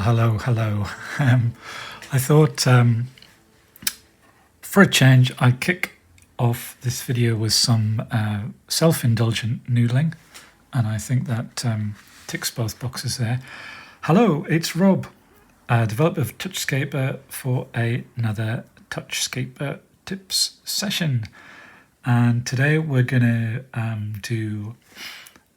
hello. I thought for a change I'd kick off this video with some self-indulgent noodling, and I think that ticks both boxes there. Hello, it's Rob, developer of touchscaper, for another touchscaper tips session, and today we're going to do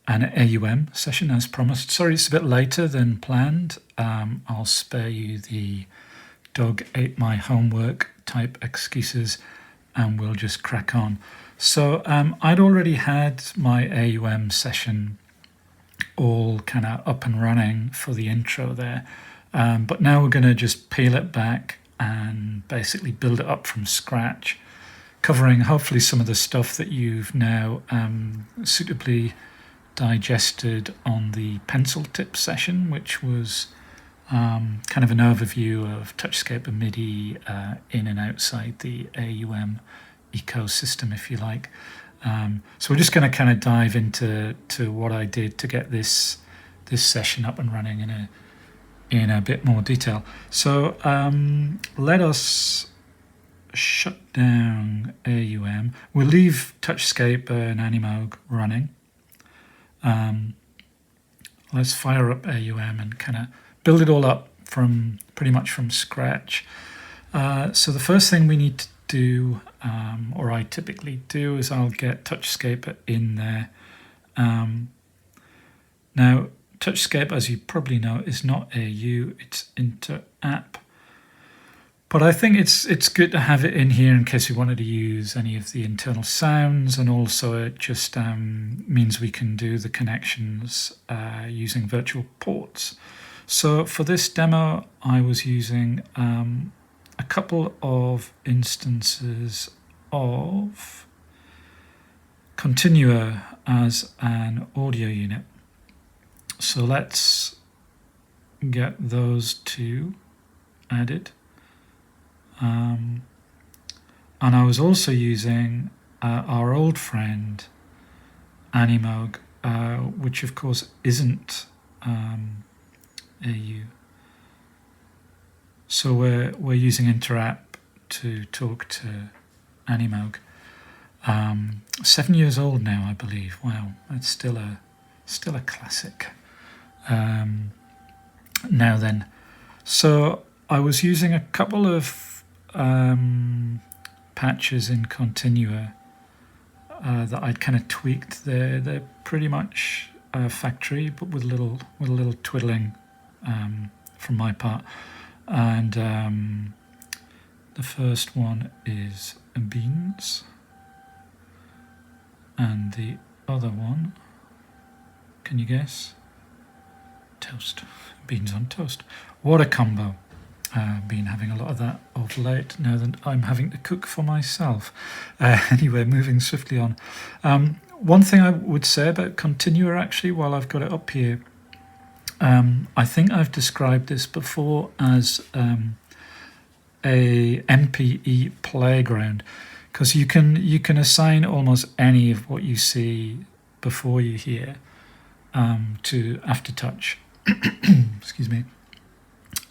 an AUM session as promised. Sorry it's a bit later than planned. I'll spare you the dog ate my homework type excuses and we'll just crack on. So I'd already had my AUM session all kind of up and running for the intro there, but now we're going to just peel it back and basically build it up from scratch, covering hopefully some of the stuff that you've now suitably digested on the pencil tip session, which was kind of an overview of touchscaper MIDI in and outside the AUM ecosystem, if you like. So we're just going to kind of dive into what I did to get this session up and running in a bit more detail. So let us shut down AUM. We'll leave touchscaper and Animoog running. Let's fire up AUM and kind of build it all up from pretty much from scratch. So the first thing we need to do, or I typically do, is I'll get touchscaper in there. Now touchscaper, as you probably know, is not AU, it's inter-app. But I think it's good to have it in here in case we wanted to use any of the internal sounds, and also it just means we can do the connections using virtual ports. So for this demo, I was using a couple of instances of Continua as an audio unit. So let's get those two added. And I was also using our old friend Animoog, which of course isn't AU. So we're using Interapp to talk to Animoog. 7 years old now, I believe. Wow, that's still a classic. Now then, so I was using a couple of patches in Continua that I'd kind of tweaked. They're pretty much factory, but with a little twiddling from my part. And the first one is beans, and the other one, can you guess? Toast. Beans on toast. What a combo. Been having a lot of that of late now that I'm having to cook for myself. Anyway, moving swiftly on. One thing I would say about Continua, actually, while I've got it up here, I think I've described this before as a MPE playground, because you can assign almost any of what you see before you hear to Aftertouch. Excuse me.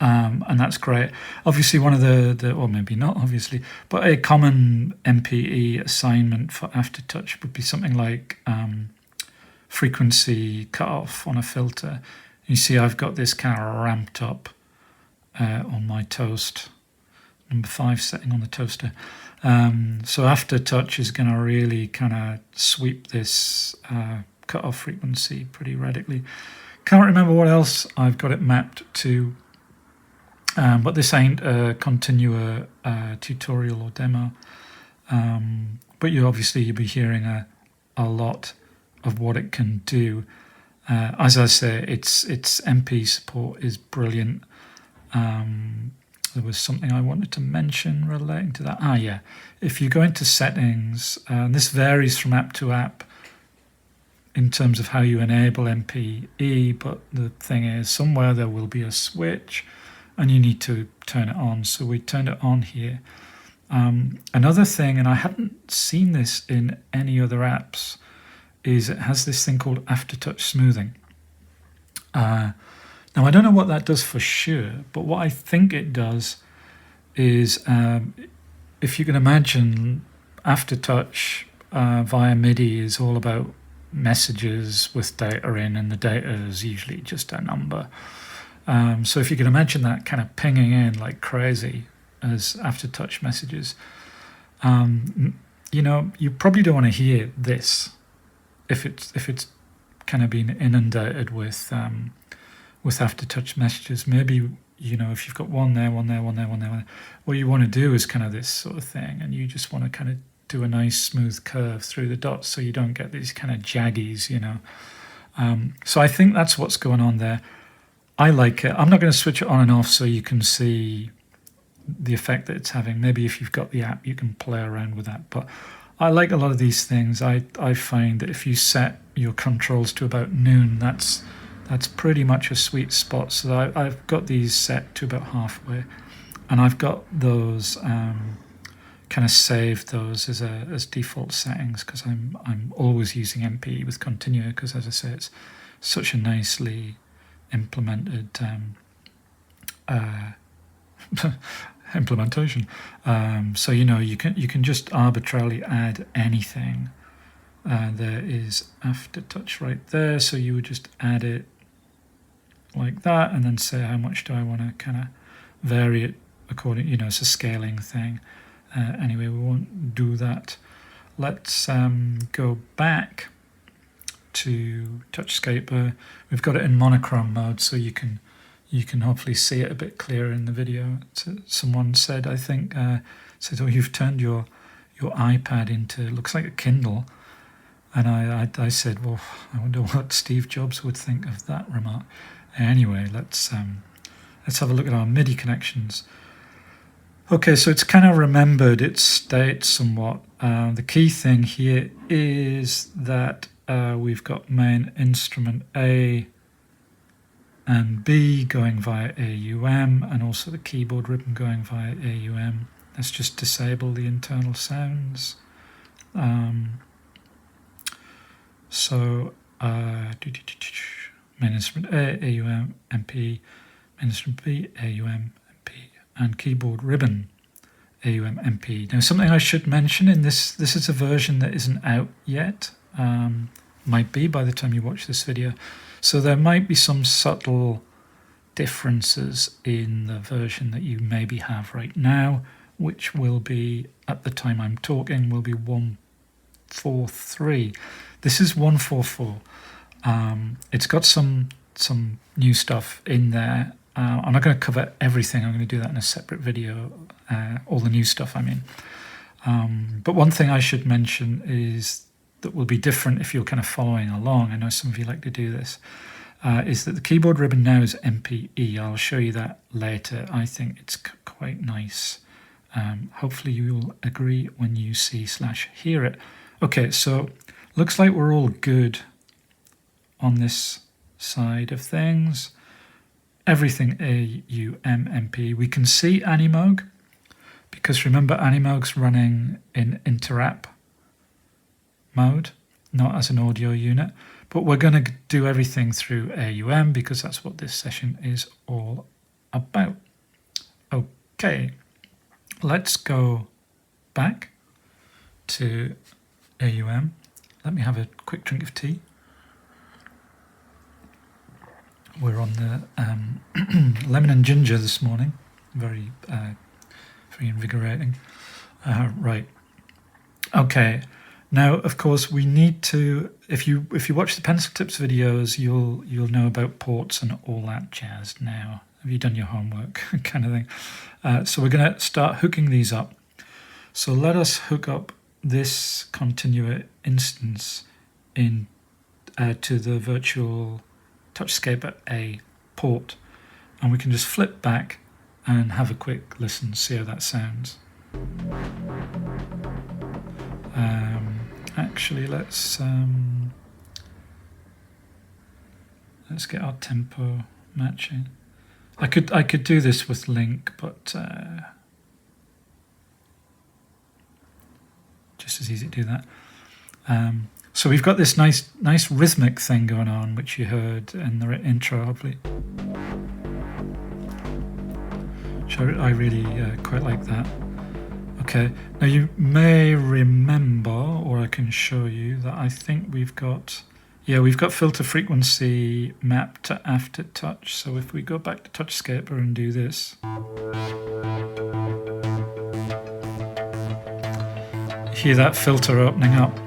And that's great. Obviously, one of the or maybe not obviously, but a common MPE assignment for Aftertouch would be something like frequency cutoff on a filter. You see I've got this kind of ramped up on my toast, number 5 setting on the toaster. So Aftertouch is going to really kind of sweep this cutoff frequency pretty radically. Can't remember what else I've got it mapped to. But this ain't a Continua tutorial or demo. But you'll be hearing a lot of what it can do. As I say, its Mpe support is brilliant. There was something I wanted to mention relating to that. Yeah, if you go into settings, this varies from app to app in terms of how you enable MPE, but the thing is, somewhere there will be a switch and you need to turn it on. So we turned it on here. Another thing, and I haven't seen this in any other apps, is it has this thing called Aftertouch smoothing. Now, I don't know what that does for sure, but what I think it does is, if you can imagine, Aftertouch via MIDI is all about messages with data in, and the data is usually just a number. So if you can imagine that kind of pinging in like crazy as Aftertouch messages, you know, you probably don't want to hear this if it's kind of been inundated with Aftertouch messages. Maybe, you know, if you've got one there, one there, one there, one there, what you want to do is kind of this sort of thing, and you just want to kind of do a nice smooth curve through the dots so you don't get these kind of jaggies, you know. So I think that's what's going on there. I like it. I'm not going to switch it on and off so you can see the effect that it's having. Maybe if you've got the app, you can play around with that. But I like a lot of these things. I find that if you set your controls to about noon, that's pretty much a sweet spot. So I've got these set to about halfway, and I've got those kind of saved those as default settings, because I'm always using Mpe with Continua, because, as I say, it's such a nicely implemented implementation. So, you know, you can just arbitrarily add anything. There is Aftertouch right there, so you would just add it like that, and then say how much do I want to kind of vary it according, you know, it's a scaling thing. Anyway, we won't do that. Let's go back to touchscaper. We've got it in monochrome mode, so you can hopefully see it a bit clearer in the video. Someone said, I think, said, oh, you've turned your iPad into, looks like a Kindle. And I said, well, I wonder what Steve Jobs would think of that remark. Anyway, let's have a look at our Midi connections. Okay, so it's kind of remembered its state somewhat. The key thing here is that we've got main instrument A and B going via AUM, and also the keyboard ribbon going via AUM. Let's just disable the internal sounds. So main instrument A, AUM, Mpe, main instrument B, AUM, Mpe, and keyboard ribbon, AUM, Mpe. Now, something I should mention in this is a version that isn't out yet. Might be by the time you watch this video. So there might be some subtle differences in the version that you maybe have right now, which will be, at the time I'm talking, will be 1.4.3. This is 1.4.4. It's got some new stuff in there. I'm not going to cover everything. I'm going to do that in a separate video, all the new stuff I mean. But one thing I should mention is that will be different if you're kind of following along. I know some of you like to do this. Is that the keyboard ribbon now is MPE. I'll show you that later. I think it's quite nice. Hopefully you'll agree when you see/hear it. Okay, so looks like we're all good on this side of things. Everything AUM Mpe. We can see Animoog, because remember Animoog's running in interapp mode, not as an audio unit. But we're going to do everything through AUM because that's what this session is all about. Okay, let's go back to AUM. Let me have a quick drink of tea. We're on the lemon and ginger this morning. Very invigorating. Right. Okay. Now, of course, we need to. If you watch the pencil tips videos, you'll know about ports and all that jazz. Now, have you done your homework, kind of thing? So we're going to start hooking these up. So let us hook up this Continua instance in to the virtual touchscaper A port, and we can just flip back and have a quick listen, see how that sounds. Actually, let's get our tempo matching. I could do this with Link, but just as easy to do that. So we've got this nice rhythmic thing going on, which you heard in the intro, hopefully. touch. I really quite like that. Okay, now you may remember, or I can show you, that I think we've got filter frequency mapped to Aftertouch. So if we go back to touchscaper and do this, hear that filter opening up.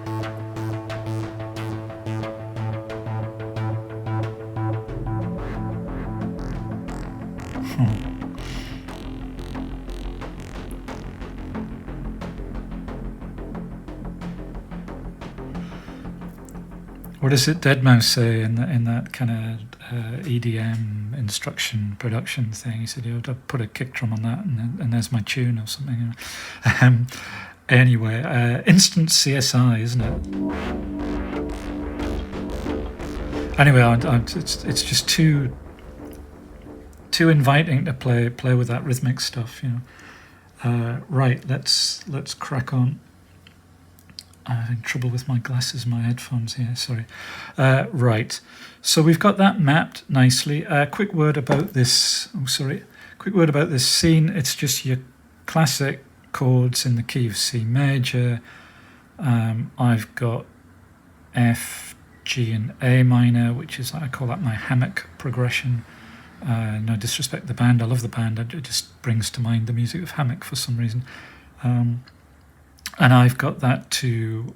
What does it Deadmau5 say in that kind of EDM instruction production thing? He said, "You put a kick drum on that, and there's my tune," or something. Anyway, instant CSI, isn't it? Anyway, it's just too inviting to play with that rhythmic stuff, you know. Right, let's crack on. I'm having trouble with my glasses, my headphones here, sorry. Right, so we've got that mapped nicely. Quick word about this, quick word about this scene. It's just your classic chords in the key of C major. I've got F, G and A minor, which is, I call that my hammock progression. No disrespect the band, I love the band, it just brings to mind the music of Hammock for some reason. And I've got that to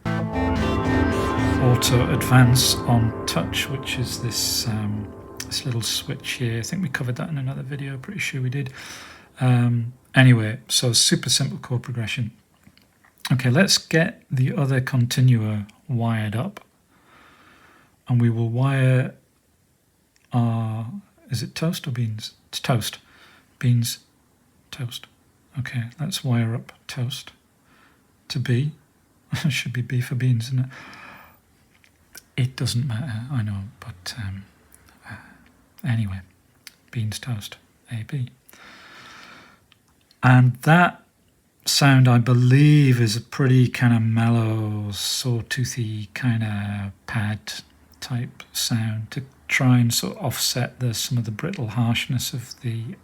auto advance on touch, which is this this little switch here. I think we covered that in another video, pretty sure we did. Anyway, so super simple chord progression. Okay, let's get the other continua wired up. And we will wire our, is it toast or beans? It's toast. Beans, toast. Okay, let's wire up toast to B. It should be B for beans, isn't it? It doesn't matter, I know, but anyway, beans, toast, A, B. And that sound, I believe, is a pretty kind of mellow, sawtoothy kind of pad type sound to try and sort of offset some of the brittle harshness of the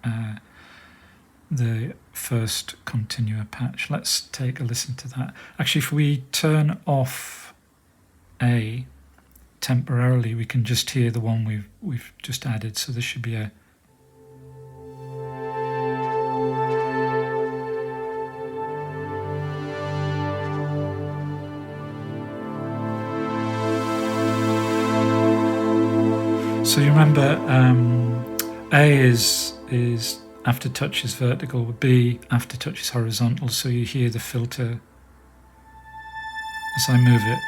first continua patch. Let's take a listen to that. Actually, if we turn off A temporarily, we can just hear the one we've just added. So this should be a so you remember A is Aftertouch is vertical, B Aftertouch is horizontal, so you hear the filter as I move it.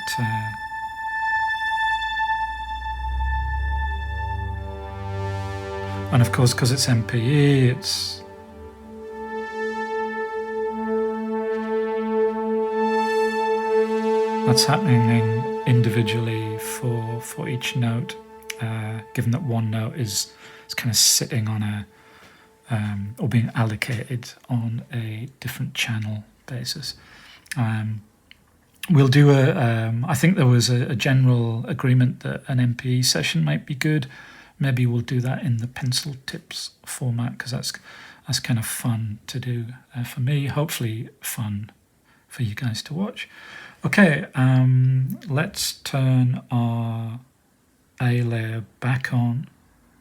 And of course, because it's MPE, that's happening individually for each note, given that one note is kind of sitting on a or being allocated on a different channel basis. We'll do I think there was a general agreement that an MPE session might be good. Maybe we'll do that in the pencil tips format, because that's kind of fun to do for me, hopefully fun for you guys to watch. Okay, let's turn our A layer back on.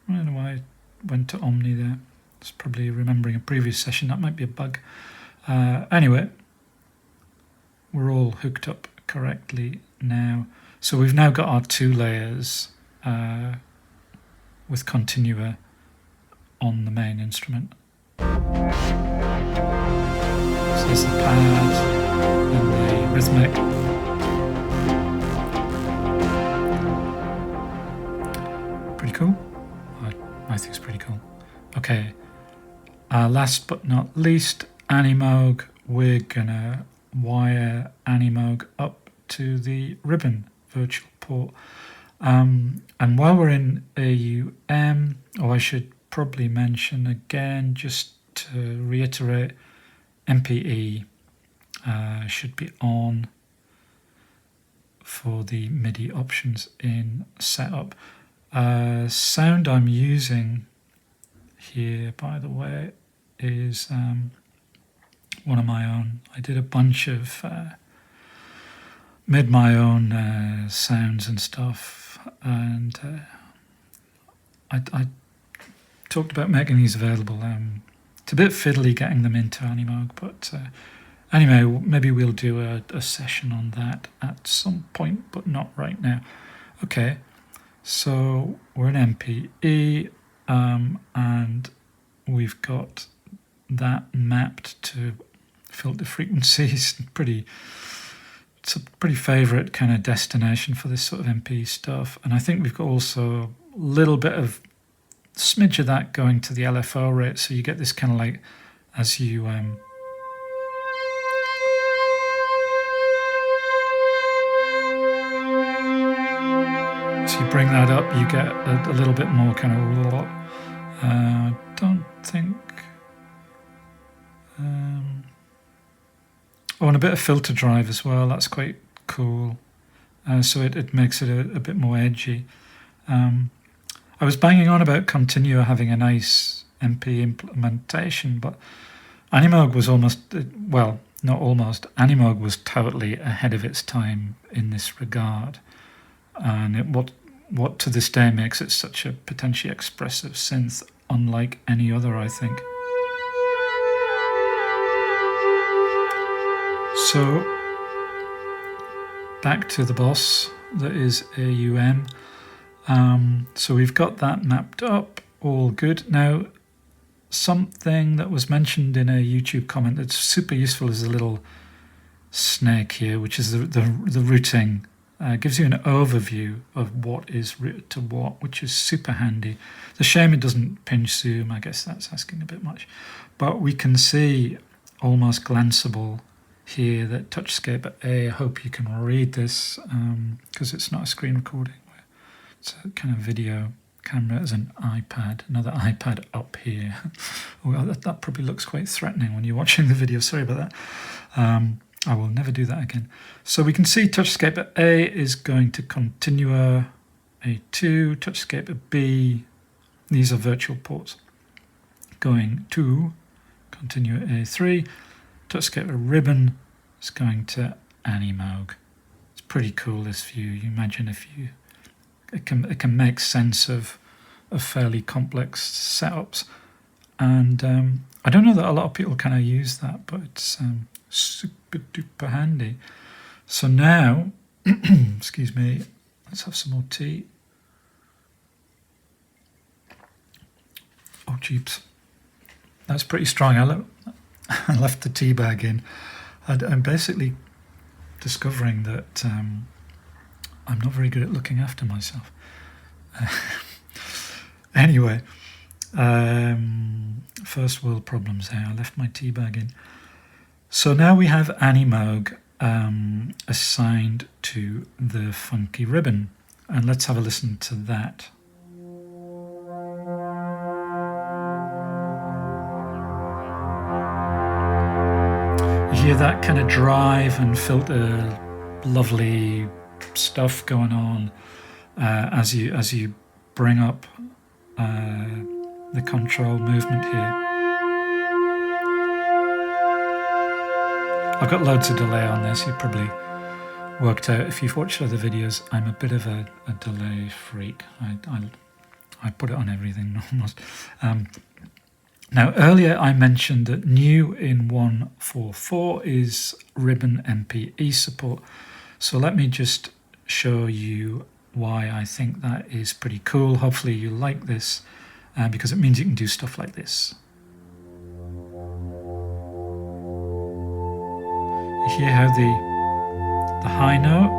I don't know why I went to Omni there. It's probably remembering a previous session. That might be a bug. Anyway, we're all hooked up correctly now. So we've now got our two layers with continua on the main instrument. So there's the pad and the rhythmic. Pretty cool. I think it's pretty cool. Okay. Last but not least, Animoog. We're gonna wire Animoog up to the ribbon virtual port. And while we're in AUM, I should probably mention again, just to reiterate, MPE should be on for the MIDI options in setup. Sound I'm using here, by the way, is one of my own. I did a bunch of, made my own sounds and stuff, and I talked about making these available. It's a bit fiddly getting them into Animoog, but anyway, maybe we'll do a session on that at some point, but not right now. Okay, so we're in MPE, and we've got that mapped to filter frequencies. It's a pretty favourite kind of destination for this sort of MPE stuff. And I think we've got also a little bit of smidge of that going to the Lfo rate, so you get this kind of like, as you bring that up, you get a little bit more kind of don't think oh, and a bit of filter drive as well. That's quite cool. So it makes it a bit more edgy. I was banging on about Continua having a nice MP implementation, but Animoog was almost, well, not almost, Animoog was totally ahead of its time in this regard. And what to this day makes it such a potentially expressive synth, unlike any other, I think. So, back to the boss, that is AUM. So we've got that mapped up, all good. Now, something that was mentioned in a YouTube comment that's super useful is a little snake here, which is the routing. Gives you an overview of what is routed to what, which is super handy. It's a shame it doesn't pinch zoom. I guess that's asking a bit much. But we can see almost glanceable here that touchscaper A. I hope you can read this because it's not a screen recording. It's a kind of video camera as an iPad, another iPad up here. Well, that probably looks quite threatening when you're watching the video. Sorry about that. I will never do that again. So we can see touchscaper A is going to Continua A2, touchscaper B, these are virtual ports, going to Continua A3, touchscaper ribbon is going to Animoog. It's pretty cool, this view. You imagine if you, it can make sense of fairly complex setups, and I don't know that a lot of people kind of use that, but it's super duper handy. So now, excuse me, let's have some more tea. Oh, jeeps, that's pretty strong. I left the tea bag in. I'm basically discovering that I'm not very good at looking after myself. Anyway, first world problems there. I left my tea bag in. So now we have Animoog assigned to the funky ribbon, and let's have a listen to that. You hear that kind of drive and filter, lovely stuff going on as you bring up the control movement here. I've got loads of delay on this. You've probably worked out if you've watched other videos. I'm a bit of a delay freak. I put it on everything almost. Now earlier I mentioned that new in 1.4.4 is ribbon Mpe support. So let me just show you why I think that is pretty cool. Hopefully you like this because it means you can do stuff like this. You hear how the high note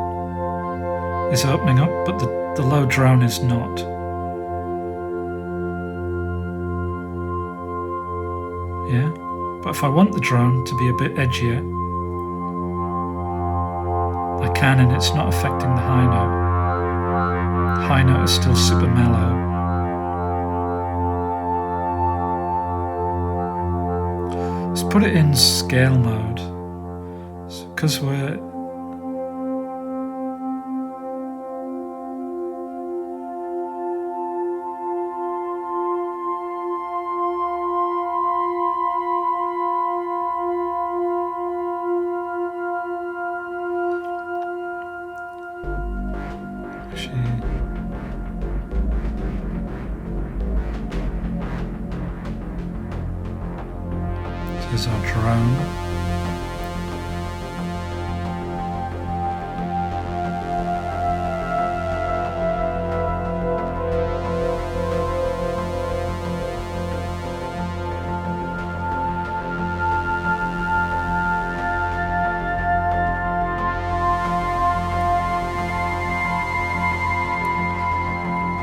is opening up, but the low drone is not. Yeah, but if I want the drone to be a bit edgier, I can, and it's not affecting the high note. The high note is still super mellow. Let's put it in scale mode. Because we're This is our drone.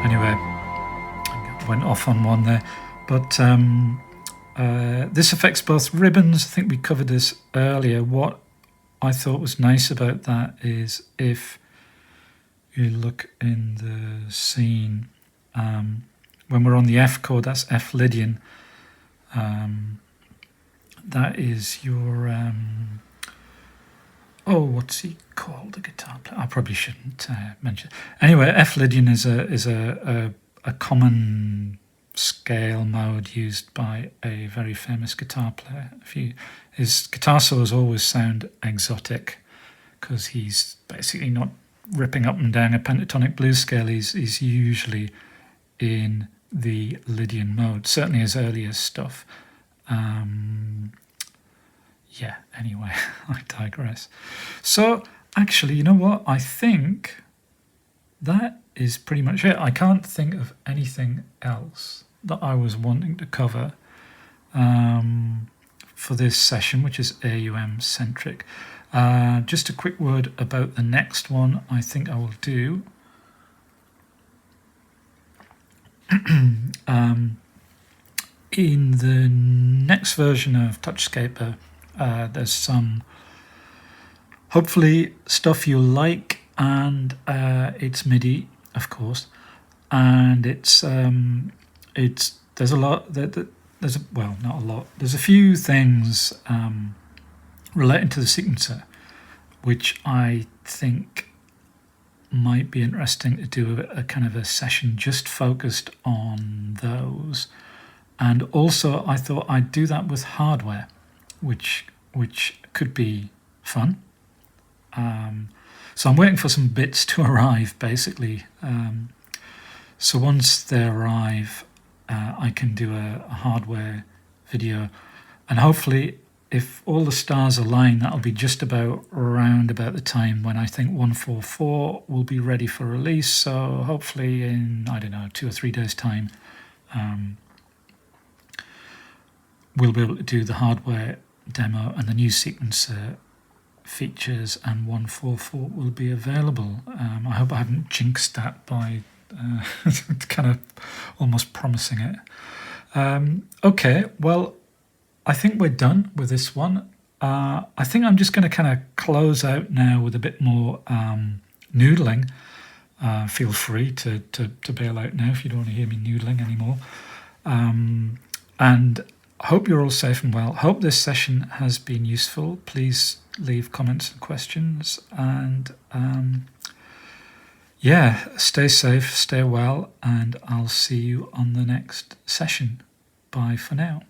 Anyway, I went off on one there, but this affects both ribbons. I think we covered this earlier. What I thought was nice about that is if you look in the scene, when we're on the F chord, that's F Lydian. That is your what's he called? The guitar player. I probably shouldn't mention. Anyway, F Lydian is a common scale mode used by a very famous guitar player. His guitar solos always sound exotic because he's basically not ripping up and down a pentatonic blues scale. He's usually in the Lydian mode. Certainly his earlier stuff. Yeah, anyway, I digress. So, actually, you know what? I think that is pretty much it. I can't think of anything else that I was wanting to cover for this session, which is AUM centric. Just a quick word about the next one I think I will do. In the next version of touchscaper, there's some hopefully stuff you'll like, and it's MIDI, of course, and there's a lot not a lot, there's a few things relating to the sequencer which I think might be interesting to do a kind of a session just focused on those. And also I thought I'd do that with hardware, which could be fun. So I'm waiting for some bits to arrive, basically. So once they arrive, I can do a hardware video, and hopefully, if all the stars align, that'll be just about around about the time when I think 144 will be ready for release. So hopefully in, I don't know, 2 or 3 days' time, we'll be able to do the hardware demo, and the new sequencer features and 144 will be available. I hope I haven't jinxed that by kind of almost promising it. Okay, well, I think we're done with this one. I think I'm just going to kind of close out now with a bit more noodling. Feel free to bail out now if you don't want to hear me noodling anymore. And I hope you're all safe and well. Hope this session has been useful. Please leave comments and questions. And yeah, stay safe, stay well, and I'll see you on the next session. Bye for now.